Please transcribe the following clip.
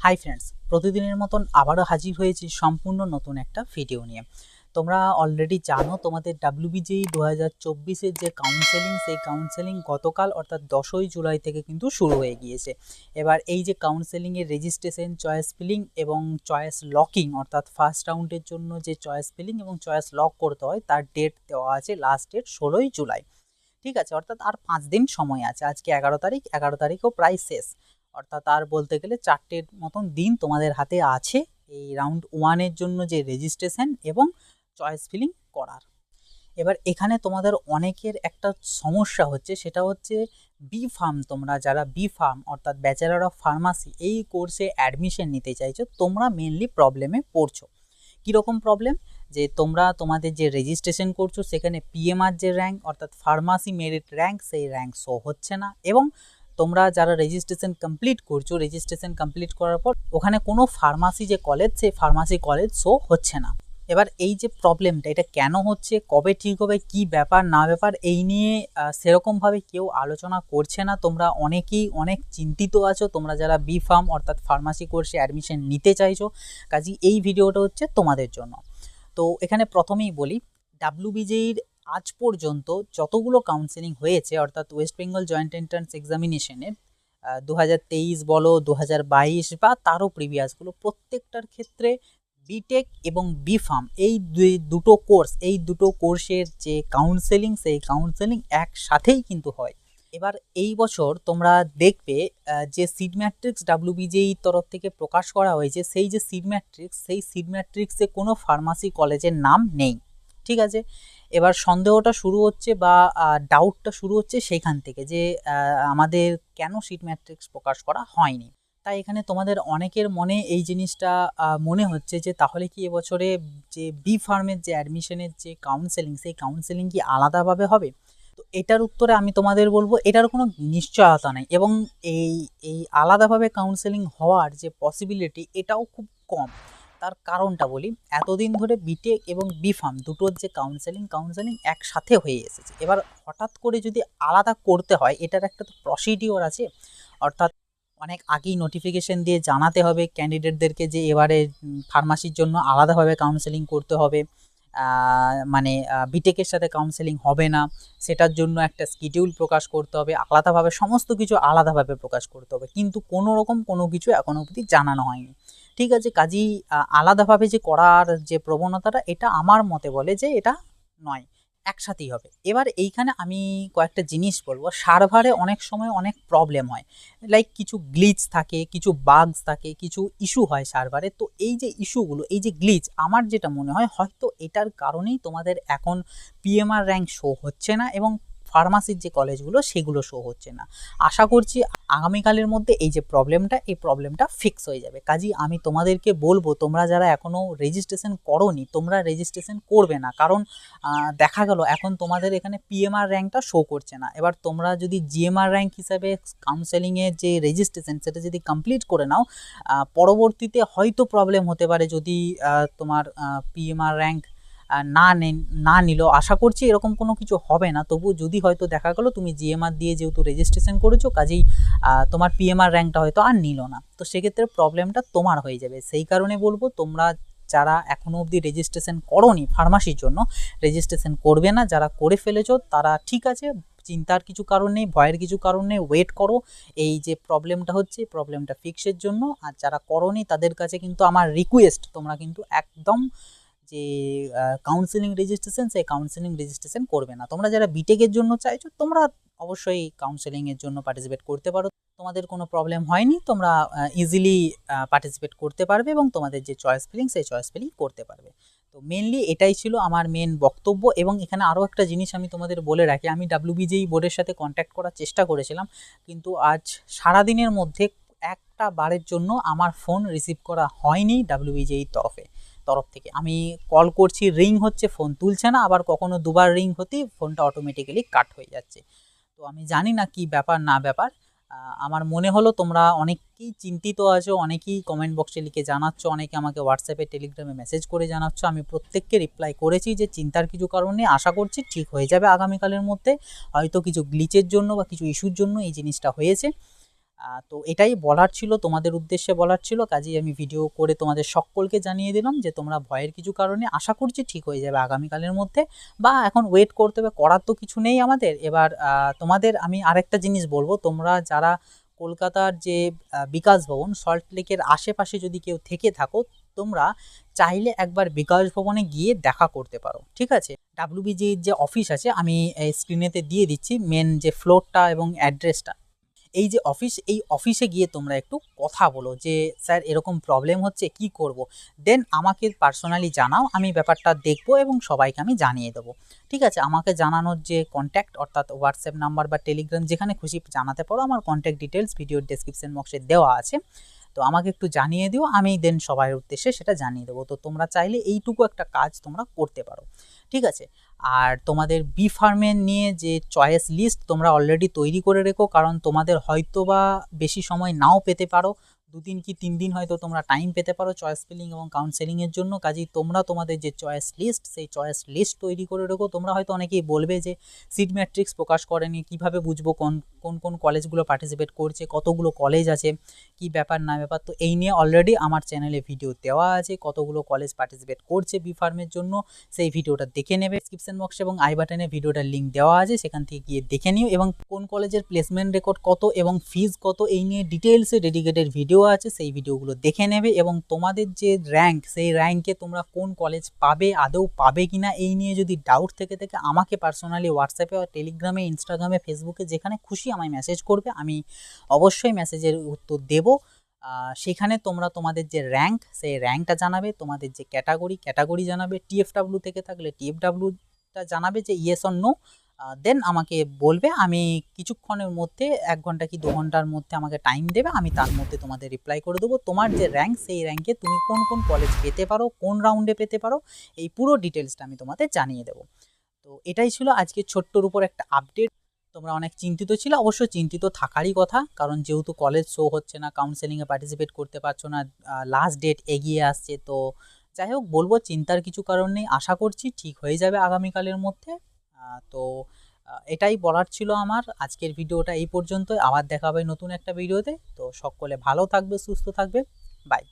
Hi friends, প্রতিদিনের মতন আবারও হাজির হয়েছি সম্পূর্ণ নতুন একটা ভিডিও নিয়ে। তোমরা অলরেডি জানো তোমাদের ডাব্লিউবিজেই 2024-এর যে কাউন্সেলিং, সেই কাউন্সেলিং গতকাল অর্থাৎ 10ই জুলাই থেকে কিন্তু শুরু হয়ে গিয়েছে। এবার এই যে কাউন্সেলিংয়ের রেজিস্ট্রেশন, চয়েস ফিলিং এবং চয়েস লকিং অর্থাৎ ফার্স্ট রাউন্ডের জন্য যে চয়েস ফিলিং এবং চয়েস লক করতে হয় তার ডেট দেওয়া আছে, লাস্ট ডেট 16ই জুলাই। ঠিক আছে, অর্থাৎ আর 5 দিন সময় আছে। আজকে 11 তারিখ, 11 তারিখও প্রায় শেষ, অর্থাৎ আর বলতে গেলে 4টের মতন দিন তোমাদের হাতে আছে এই রাউন্ড 1-এর জন্য যে রেজিস্ট্রেশন এবং চয়েস ফিলিং করার। এবার এখানে তোমাদের অনেকের একটা সমস্যা হচ্ছে, সেটা হচ্ছে বি ফার্ম। তোমরা যারা বি ফার্ম অর্থাৎ ব্যাচেলর অফ ফার্মাসি এই কোর্সে অ্যাডমিশন নিতে চাইছো, তোমরা মেনলি প্রবলেমে পড়ছো। কীরকম প্রবলেম? যে তোমরা তোমাদের যে রেজিস্ট্রেশন করছো সেখানে পিএমআর যে র্যাঙ্ক অর্থাৎ ফার্মাসি মেরিট র্যাঙ্ক, সেই র্যাঙ্ক শো হচ্ছে না, এবং তোমরা যারা রেজিস্ট্রেশন কমপ্লিট করছো, রেজিস্ট্রেশন কমপ্লিট করার পর ওখানে কোনো ফার্মাসি যে কলেজ, সেই ফার্মাসি কলেজ শো হচ্ছে না। এবার এই যে প্রবলেমটা, এটা কেন হচ্ছে, কবে ঠিক হবে, কি ব্যাপার না ব্যাপার, এই নিয়ে সেরকমভাবে কেউ আলোচনা করছে না। তোমরা অনেকেই অনেক চিন্তিত আছো, তোমরা যারা বি ফার্ম অর্থাৎ ফার্মাসি কোর্সে অ্যাডমিশন নিতে চাইছো। কাজেই এই ভিডিওটা হচ্ছে তোমাদের জন্য। তো এখানে প্রথমেই বলি, ডাব্লিউবিজেইর আজ পর্যন্ত যতগুলো কাউন্সেলিং হয়েছে অর্থাৎ ওয়েস্ট বেঙ্গল জয়েন্ট এন্ট্রান্স এক্সামিনেশনের 2023 বলো, 2022 বা তারও প্রিভিয়াসগুলো, প্রত্যেকটার ক্ষেত্রে বিটেক এবং বি ফার্ম এই দুটো কোর্সের যে কাউন্সেলিং, সেই কাউন্সেলিং একসাথেই কিন্তু হয়। এবার এই বছর তোমরা দেখবে যে সিট ম্যাট্রিক্স ডাব্লিউবিজেই তরফ থেকে প্রকাশ করা হয়েছে, সেই যে সিট ম্যাট্রিক্স, সেই সিট ম্যাট্রিক্সে কোনো ফার্মাসি কলেজের নাম নেই। ঠিক আছে, এবার সন্দেহটা শুরু হচ্ছে বা ডাউটটা শুরু হচ্ছে সেইখান থেকে, যে আমাদের কেন সিট ম্যাট্রিক্স প্রকাশ করা হয়নি। তাই এখানে তোমাদের অনেকের মনে এই জিনিসটা মনে হচ্ছে যে তাহলে কি এবছরে যে বি ফার্মের যে অ্যাডমিশনের যে কাউন্সেলিং, সেই কাউন্সেলিং কি আলাদাভাবে হবে? তো এটার উত্তরে আমি তোমাদের বলবো এটার কোনো নিশ্চয়তা নেই, এবং এই এই আলাদাভাবে কাউন্সেলিং হওয়ার যে পসিবিলিটি, এটাও খুব কম। তার কারণটা বলি, এতদিন ধরে বিটেক এবং বি ফার্ম দুটোর যে কাউন্সেলিং একসাথে হয়ে এসেছে। এবার হঠাৎ করে যদি আলাদা করতে হয়, এটার একটা তো প্রসিডিওর আছে, অর্থাৎ অনেক আগেই নোটিফিকেশন দিয়ে জানাতে হবে ক্যান্ডিডেটদেরকে যে এবারে ফার্মাসির জন্য আলাদাভাবে কাউন্সেলিং করতে হবে, মানে বিটেকের সাথে কাউন্সেলিং হবে না, সেটার জন্য একটা শিডিউল প্রকাশ করতে হবে আলাদাভাবে, সমস্ত কিছু আলাদাভাবে প্রকাশ করতে হবে, কিন্তু কোনো রকম কোনো কিছু এখনো অবধি জানানো হয়নি। ঠিক আছে, কাজেই আলাদাভাবে যে করার যে প্রবণতাটা, এটা আমার মতে বলে যে এটা নয়, একসাথেই হবে। এবার এইখানে আমি কয়েকটা জিনিস বলবো। সার্ভারে অনেক সময় অনেক প্রবলেম হয়, লাইক কিছু গ্লিচ থাকে, কিছু বাগস থাকে, কিছু ইস্যু হয় সার্ভারে। তো এই যে ইস্যুগুলো, এই যে গ্লিচ, আমার যেটা মনে হয় হয়তো এটার কারণেই তোমাদের এখন পিএমআর র্যাঙ্ক শো হচ্ছে না এবং ফার্মাসির যে কলেজগুলো সেগুলো শো হচ্ছে না। আশা করছি আগামীকালের মধ্যে এই যে প্রবলেমটা, এই প্রবলেমটা ফিক্স হয়ে যাবে। কাজেই আমি তোমাদেরকে বলবো, তোমরা যারা এখনও রেজিস্ট্রেশন করোনি, তোমরা রেজিস্ট্রেশন করবে না, কারণ দেখা গেল এখন তোমাদের এখানে পিএমআর র্যাঙ্কটা শো করছে না। এবার তোমরা যদি জিএমআর র্যাঙ্ক হিসাবে কাউন্সেলিংয়ের যে রেজিস্ট্রেশন, সেটা যদি কমপ্লিট করে নাও, পরবর্তীতে হয়তো প্রবলেম হতে পারে যদি তোমার পিএমআর র্যাঙ্ক না নিল। আশা করছি এরকম কোনো কিছু হবে না, তবু যদি হয়তো দেখা গেলো তুমি জিএমআর দিয়ে যেহেতু রেজিস্ট্রেশন করেছো, কাজেই তোমার পিএমআর র্যাঙ্কটা হয়তো আর নিল না, তো সেক্ষেত্রে প্রবলেমটা তোমার হয়ে যাবে। সেই কারণে বলবো, তোমরা যারা এখনও অবধি রেজিস্ট্রেশন করোনি ফার্মাসির জন্য, রেজিস্ট্রেশন করবে না। যারা করে ফেলেছো তারা ঠিক আছে, চিন্তার কিছু কারণ নেই, ভয়ের কিছু কারণ নেই, ওয়েট করো এই যে প্রবলেমটা হচ্ছে, প্রবলেমটা ফিক্সের জন্য। আর যারা করোনি তাদের কাছে কিন্তু আমার রিকোয়েস্ট, তোমরা কিন্তু একদম যে কাউন্সেলিং রেজিস্ট্রেশন, সেই কাউন্সেলিং রেজিস্ট্রেশন করবে না। তোমরা যারা বিটেকের জন্য চাইছো, তোমরা অবশ্যই কাউন্সেলিংয়ের জন্য পার্টিসিপেট করতে পারো, তোমাদের কোনো প্রবলেম হয়নি, তোমরা ইজিলি পার্টিসিপেট করতে পারবে এবং তোমাদের যে চয়েস ফিলিং, সেই চয়েস ফিলিং করতে পারবে। তো মেনলি এটাই ছিল আমার মেন বক্তব্য। এবং এখানে আরও একটা জিনিস আমি তোমাদের বলে রাখি, আমি ডাব্লিউবিজেই বোর্ডের সাথে কন্ট্যাক্ট করার চেষ্টা করেছিলাম, কিন্তু আজ সারাদিনের মধ্যে একটা বারের জন্য আমার ফোন রিসিভ করা হয়নি ডাব্লিউবিজেই তরফ থেকে। আমি কল করছি, রিং হচ্ছে, ফোন তুলছে না, আবার কখনো দুবার রিং হতেই ফোনটা অটোমেটিক্যালি কাট হয়ে যাচ্ছে। তো আমি জানি না কি ব্যাপার না ব্যাপার। আমার মনে হলো তোমরা অনেকেই চিন্তিত আছো, অনেকেই কমেন্ট বক্সে লিখে জানাচ্ছ, অনেকে আমাকে হোয়াটসঅ্যাপে টেলিগ্রামে মেসেজ করে জানাচ্ছ। আমি প্রত্যেককে রিপ্লাই করেছি যে চিন্তার কিছু কারণ নেই, আশা করছি ঠিক হয়ে যাবে আগামীকালের মধ্যে। হয়তো কিছু গ্লিচের জন্য বা কিছু ইস্যুর জন্য এই জিনিসটা হয়েছে। তো এটাই বলার ছিল, তোমাদের উদ্দেশ্যে বলার ছিল, কাজেই আমি ভিডিও করে তোমাদের সকলকে জানিয়ে দিলাম যে তোমরা ভয়ের কিছু কারণে, আশা করছি ঠিক হয়ে যাবে আগামীকালের মধ্যে, বা এখন ওয়েট করতে হবে, করার তো কিছু নেই আমাদের। এবার তোমাদের আমি আরেকটা জিনিস বলবো, তোমরা যারা কলকাতার যে বিকাশ ভবন সল্ট লেকের আশেপাশে যদি কেউ থেকে থাকো, তোমরা চাইলে একবার বিকাশ ভবনে গিয়ে দেখা করতে পারো, ঠিক আছে? ডাব্লিউবিজির যে অফিস আছে, আমি স্ক্রিনেতে দিয়ে দিচ্ছি মেন যে ফ্লোরটা এবং অ্যাড্রেসটা। এই যে অফিস, এই অফিসে গিয়ে তোমরা একটু কথা বলো যে স্যার এরকম প্রবলেম হচ্ছে, কি করব। দেন আমাকে পার্সোনালি জানাও, আমি ব্যাপারটা দেখব এবং সবাইকে আমি জানিয়ে দেবো, ঠিক আছে? আমাকে জানানোর যে কন্ট্যাক্ট, অর্থাৎ হোয়াটসঅ্যাপ নাম্বার বা টেলিগ্রাম, যেখানে খুশি জানাতে পারো, আমার কন্ট্যাক্ট ডিটেলস ভিডিওর ডেসক্রিপশন বক্সে দেওয়া আছে। তো আমাকে একটু জানিয়ে দিও, আমি দেন সবার উদ্দেশ্যে সেটা জানিয়ে দেবো। তো তোমরা চাইলে এইটুকু একটা কাজ তোমরা করতে পারো, ঠিক আছে? আর তোমাদের বি ফার্মের নিয়ে যে চয়েস লিস্ট তোমরা অলরেডি তৈরি করে রেখো, কারণ তোমাদের হয়তো বা বেশি সময় নাও পেতে পারো, 2 দিন কি 3 দিন হয়তো তোমরা টাইম পেতে পারো চয়েস ফিলিং এবং কাউন্সেলিংয়ের জন্য। কাজেই তোমরা তোমাদের যে চয়েস লিস্ট, সেই চয়েস লিস্ট তৈরি করে রেখো। তোমরা হয়তো অনেকেই বলবে যে সিট ম্যাট্রিক্স প্রকাশ করেনি, কীভাবে বুঝবো কোন কোন কোন কলেজগুলো পার্টিসিপেট করছে, কতগুলো কলেজ আছে, কি ব্যাপার না ব্যাপার। তো এই নিয়ে অলরেডি আমার চ্যানেলে ভিডিও দেওয়া আছে, কতগুলো কলেজ পার্টিসিপেট করছে বি ফার্মের জন্য, সেই ভিডিওটা দেখে নেবে। ডিসক্রিপশন বক্সে এবং আই বাটনে ভিডিওটার লিঙ্ক দেওয়া আছে, সেখান থেকে গিয়ে দেখে নিও। এবং কোন কলেজের প্লেসমেন্ট রেকর্ড কত এবং ফিজ কত, এই নিয়ে ডিটেলসে ডেডিকেটেড ভিডিও আছে, সেই ভিডিওগুলো দেখে নেবে। এবং তোমাদের যে র্যাঙ্ক, সেই র্যাঙ্কে তোমরা কোন কলেজ পাবে, আদৌ পাবে কিনা, এই নিয়ে যদি ডাউট থেকে আমাকে পার্সোনালি হোয়াটসঅ্যাপে, টেলিগ্রামে, ইনস্টাগ্রামে, ফেসবুকে, যেখানে খুশি আমায় মেসেজ করবে, আমি অবশ্যই মেসেজের উত্তর দেবো। সেখানে তোমরা তোমাদের যে র্যাঙ্ক, সেই র্যাঙ্কটা জানাবে, তোমাদের যে ক্যাটাগরি জানাবে, টিএফডাব্লিউ থেকে থাকলে টিএফডাব্লিউটা জানাবে যে ইয়েস অর নো। দেন আমাকে বলবে, আমি কিছুক্ষণের মধ্যে, 1 ঘন্টা কি 2 ঘন্টার মধ্যে আমাকে টাইম দেবে, আমি তার মধ্যে তোমাদের রিপ্লাই করে দেবো। তোমার যে র্যাঙ্ক, সেই র্যাঙ্কে তুমি কোন কোন কলেজ পেতে পারো, কোন রাউন্ডে পেতে পারো, এই পুরো ডিটেলসটা আমি তোমাদের জানিয়ে দেবো। তো এটাই ছিল আজকে ছোট্টর উপর একটা আপডেট। তোমরা অনেক চিন্তিত ছিলে, অবশ্যই চিন্তিত থাকারই কথা, কারণ যেহেতু কলেজ শো হচ্ছে না, কাউন্সেলিংয়ে পার্টিসিপেট করতে পারছো না, লাস্ট ডেট এগিয়ে আসছে। তো যাই হোক, বলবো চিন্তার কিছু কারণ নেই, আশা করছি ঠিক হয়ে যাবে আগামীকালের মধ্যে। তো এটাই বলার ছিল আমার। আজকের ভিডিওটা এই পর্যন্তই, আবার দেখা হবে নতুন একটা ভিডিওতে। তো সকলে ভালো থাকবে, সুস্থ থাকবে, বাই।